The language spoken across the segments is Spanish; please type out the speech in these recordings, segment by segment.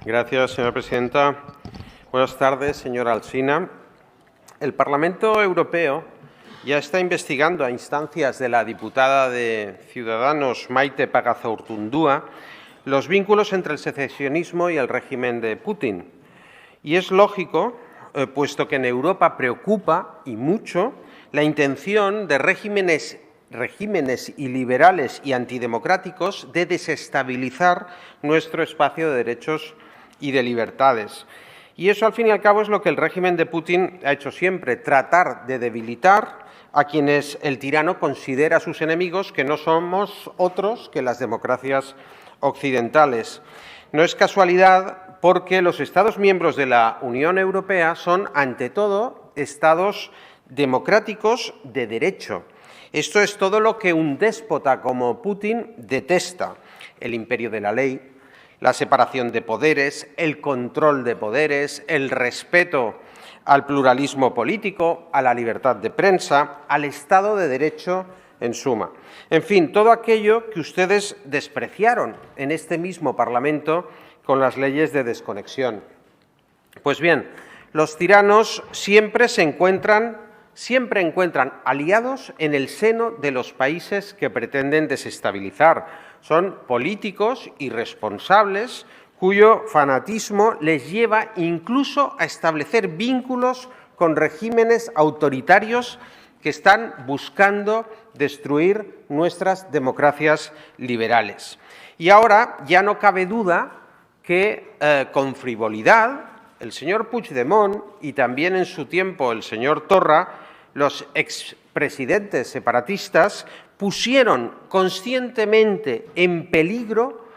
Gracias, señora presidenta. Buenas tardes, señora Alsina. El Parlamento Europeo ya está investigando a instancias de la diputada de Ciudadanos Maite Pagazaurtundúa los vínculos entre el secesionismo y el régimen de Putin. Y es lógico, puesto que en Europa preocupa y mucho la intención de regímenes iliberales y antidemocráticos de desestabilizar nuestro espacio de derechos y de libertades. Y eso, al fin y al cabo, es lo que el régimen de Putin ha hecho siempre, tratar de debilitar a quienes el tirano considera sus enemigos, que no somos otros que las democracias occidentales. No es casualidad porque los Estados miembros de la Unión Europea son, ante todo, Estados democráticos de derecho. Esto es todo lo que un déspota como Putin detesta: el imperio de la ley, la separación de poderes, el control de poderes, el respeto al pluralismo político, a la libertad de prensa, al Estado de Derecho, en suma. En fin, todo aquello que ustedes despreciaron en este mismo Parlamento con las leyes de desconexión. Pues bien, los tiranos siempre encuentran aliados en el seno de los países que pretenden desestabilizar. Son políticos irresponsables cuyo fanatismo les lleva incluso a establecer vínculos con regímenes autoritarios que están buscando destruir nuestras democracias liberales. Y ahora ya no cabe duda que con frivolidad el señor Puigdemont y también en su tiempo el señor Torra, los expresidentes separatistas, pusieron conscientemente en peligro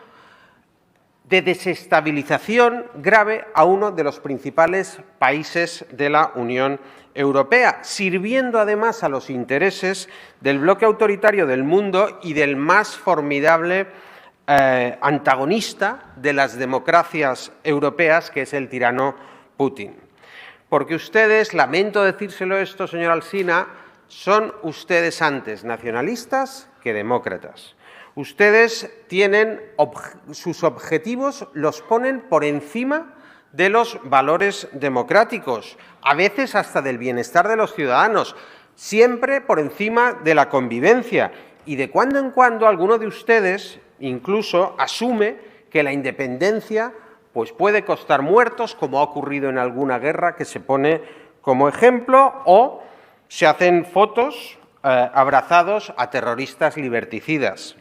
de desestabilización grave a uno de los principales países de la Unión Europea, sirviendo además a los intereses del bloque autoritario del mundo y del más formidable antagonista de las democracias europeas, que es el tirano Putin. Porque ustedes, lamento decírselo esto, señora Alsina, son ustedes antes nacionalistas que demócratas. Ustedes tienen sus objetivos, los ponen por encima de los valores democráticos, a veces hasta del bienestar de los ciudadanos, siempre por encima de la convivencia. Y de cuando en cuando alguno de ustedes incluso asume que la independencia pues puede costar muertos, como ha ocurrido en alguna guerra que se pone como ejemplo, o se hacen fotos abrazados a terroristas liberticidas.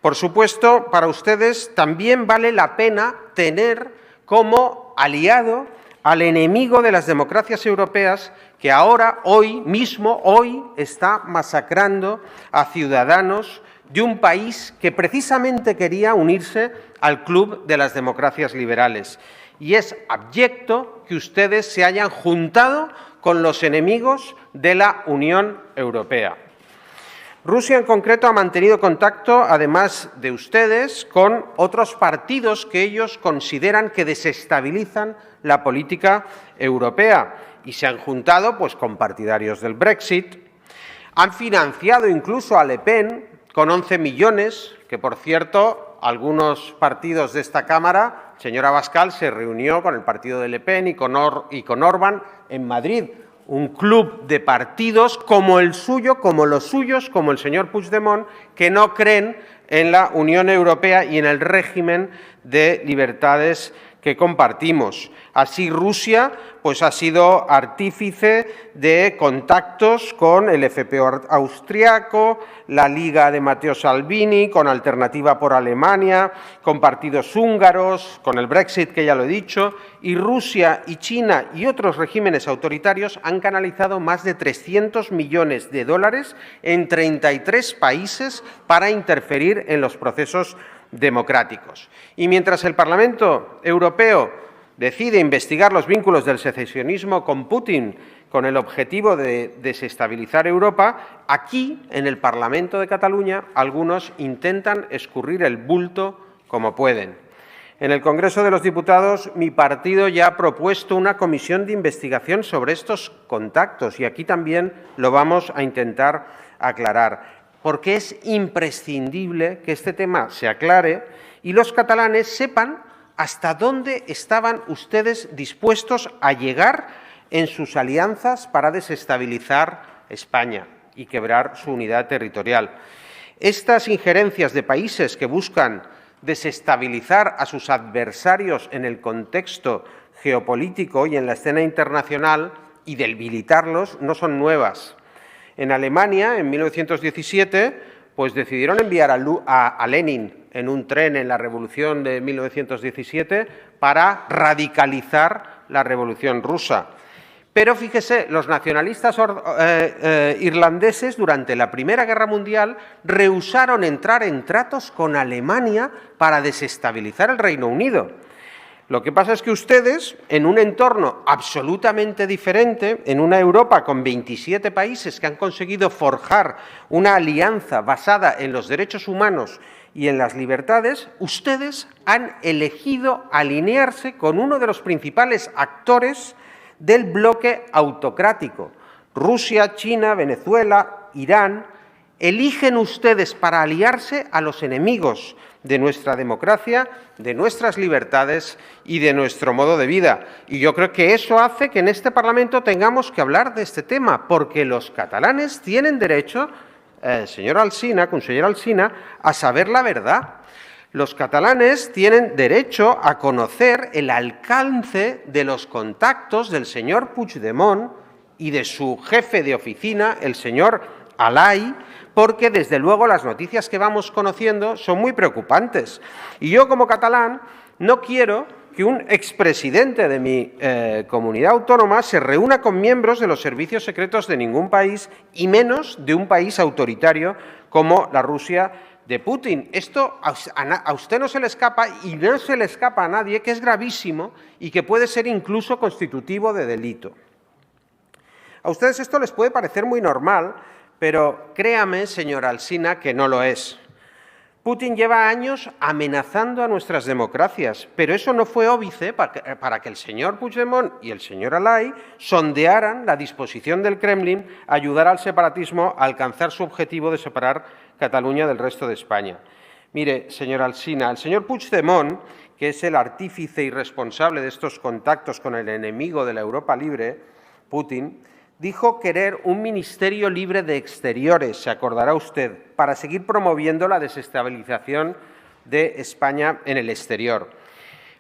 Por supuesto, para ustedes también vale la pena tener como aliado al enemigo de las democracias europeas que ahora, hoy, está masacrando a ciudadanos de un país que precisamente quería unirse al club de las democracias liberales. Y es abyecto que ustedes se hayan juntado con los enemigos de la Unión Europea. Rusia, en concreto, ha mantenido contacto, además de ustedes, con otros partidos que ellos consideran que desestabilizan la política europea y se han juntado pues, con partidarios del Brexit. Han financiado incluso a Le Pen con 11 millones, que, por cierto, algunos partidos de esta Cámara, señora Abascal, se reunió con el partido de Le Pen y con Orbán en Madrid. Un club de partidos como el suyo, como los suyos, como el señor Puigdemont, que no creen en la Unión Europea y en el régimen de libertades que compartimos. Así, Rusia pues, ha sido artífice de contactos con el FPÖ austriaco, la Liga de Matteo Salvini, con Alternativa por Alemania, con partidos húngaros, con el Brexit, que ya lo he dicho, y Rusia y China y otros regímenes autoritarios han canalizado más de 300 millones de dólares en 33 países para interferir en los procesos democráticos. Y mientras el Parlamento Europeo decide investigar los vínculos del secesionismo con Putin con el objetivo de desestabilizar Europa, aquí, en el Parlamento de Cataluña, algunos intentan escurrir el bulto como pueden. En el Congreso de los Diputados, mi partido ya ha propuesto una comisión de investigación sobre estos contactos y aquí también lo vamos a intentar aclarar, porque es imprescindible que este tema se aclare y los catalanes sepan hasta dónde estaban ustedes dispuestos a llegar en sus alianzas para desestabilizar España y quebrar su unidad territorial. Estas injerencias de países que buscan desestabilizar a sus adversarios en el contexto geopolítico y en la escena internacional y debilitarlos no son nuevas. En Alemania, en 1917, pues decidieron enviar a Lenin en un tren en la Revolución de 1917 para radicalizar la Revolución rusa. Pero fíjese, los nacionalistas irlandeses durante la Primera Guerra Mundial rehusaron entrar en tratos con Alemania para desestabilizar el Reino Unido. Lo que pasa es que ustedes, en un entorno absolutamente diferente, en una Europa con 27 países que han conseguido forjar una alianza basada en los derechos humanos y en las libertades, ustedes han elegido alinearse con uno de los principales actores del bloque autocrático. Rusia, China, Venezuela, Irán. Eligen ustedes para aliarse a los enemigos de nuestra democracia, de nuestras libertades y de nuestro modo de vida. Y yo creo que eso hace que en este Parlamento tengamos que hablar de este tema, porque los catalanes tienen derecho, señor Alsina, consellera Alsina, a saber la verdad. Los catalanes tienen derecho a conocer el alcance de los contactos del señor Puigdemont y de su jefe de oficina, el señor Alay, porque desde luego las noticias que vamos conociendo son muy preocupantes. Y yo como catalán no quiero que un expresidente de mi comunidad autónoma se reúna con miembros de los servicios secretos de ningún país y menos de un país autoritario como la Rusia de Putin. Esto a usted no se le escapa y no se le escapa a nadie, que es gravísimo y que puede ser incluso constitutivo de delito. A ustedes esto les puede parecer muy normal, pero créame, señor Alsina, que no lo es. Putin lleva años amenazando a nuestras democracias, pero eso no fue óbice para que el señor Puigdemont y el señor Alay sondearan la disposición del Kremlin a ayudar al separatismo a alcanzar su objetivo de separar Cataluña del resto de España. Mire, señor Alsina, el señor Puigdemont, que es el artífice y responsable de estos contactos con el enemigo de la Europa libre, Putin, dijo querer un ministerio libre de exteriores, se acordará usted, para seguir promoviendo la desestabilización de España en el exterior.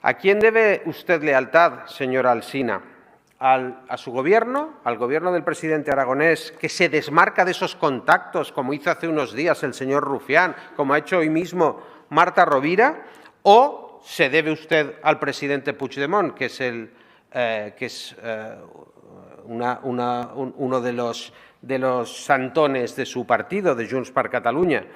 ¿A quién debe usted lealtad, señor Alsina? ¿A su gobierno, al gobierno del presidente aragonés, que se desmarca de esos contactos, como hizo hace unos días el señor Rufián, como ha hecho hoy mismo Marta Rovira? ¿O se debe usted al presidente Puigdemont, que es uno de los santones de su partido, de Junts per Catalunya?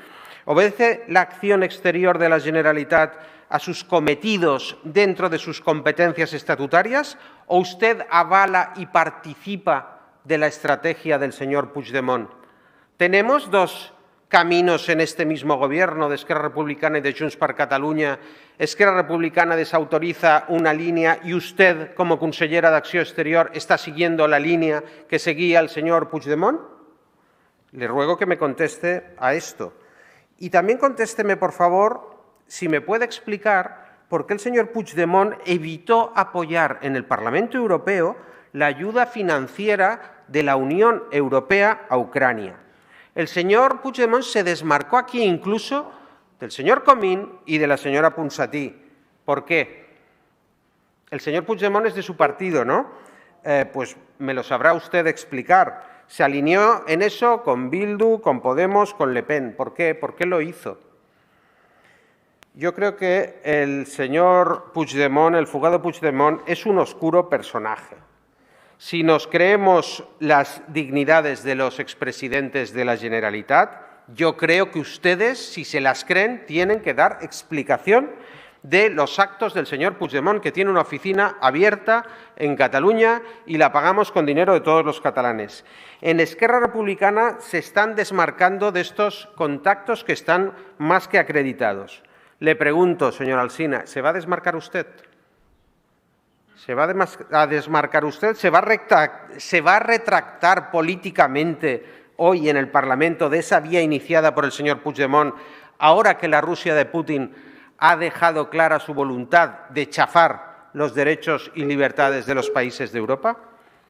¿Obedece la acción exterior de la Generalitat a sus cometidos dentro de sus competencias estatutarias o usted avala y participa de la estrategia del señor Puigdemont? Tenemos dos caminos en este mismo gobierno de Esquerra Republicana y de Junts per Catalunya. Esquerra Republicana desautoriza una línea y usted, como consellera de Acció Exterior, está siguiendo la línea que seguía el señor Puigdemont. Le ruego que me conteste a esto. Y también contésteme, por favor, si me puede explicar por qué el señor Puigdemont evitó apoyar en el Parlamento Europeo la ayuda financiera de la Unión Europea a Ucrania. El señor Puigdemont se desmarcó aquí incluso del señor Comín y de la señora Ponsatí. ¿Por qué? El señor Puigdemont es de su partido, ¿no? Pues me lo sabrá usted explicar. Se alineó en eso con Bildu, con Podemos, con Le Pen. ¿Por qué? ¿Por qué lo hizo? Yo creo que el señor Puigdemont, el fugado Puigdemont, es un oscuro personaje. Si nos creemos las dignidades de los expresidentes de la Generalitat, yo creo que ustedes, si se las creen, tienen que dar explicación de los actos del señor Puigdemont, que tiene una oficina abierta en Cataluña y la pagamos con dinero de todos los catalanes. En Esquerra Republicana se están desmarcando de estos contactos que están más que acreditados. Le pregunto, señor Alsina, ¿se va a desmarcar usted? ¿Se va a desmarcar usted? ¿Se va a retractar políticamente hoy en el Parlamento de esa vía iniciada por el señor Puigdemont, ahora que la Rusia de Putin ha dejado clara su voluntad de chafar los derechos y libertades de los países de Europa?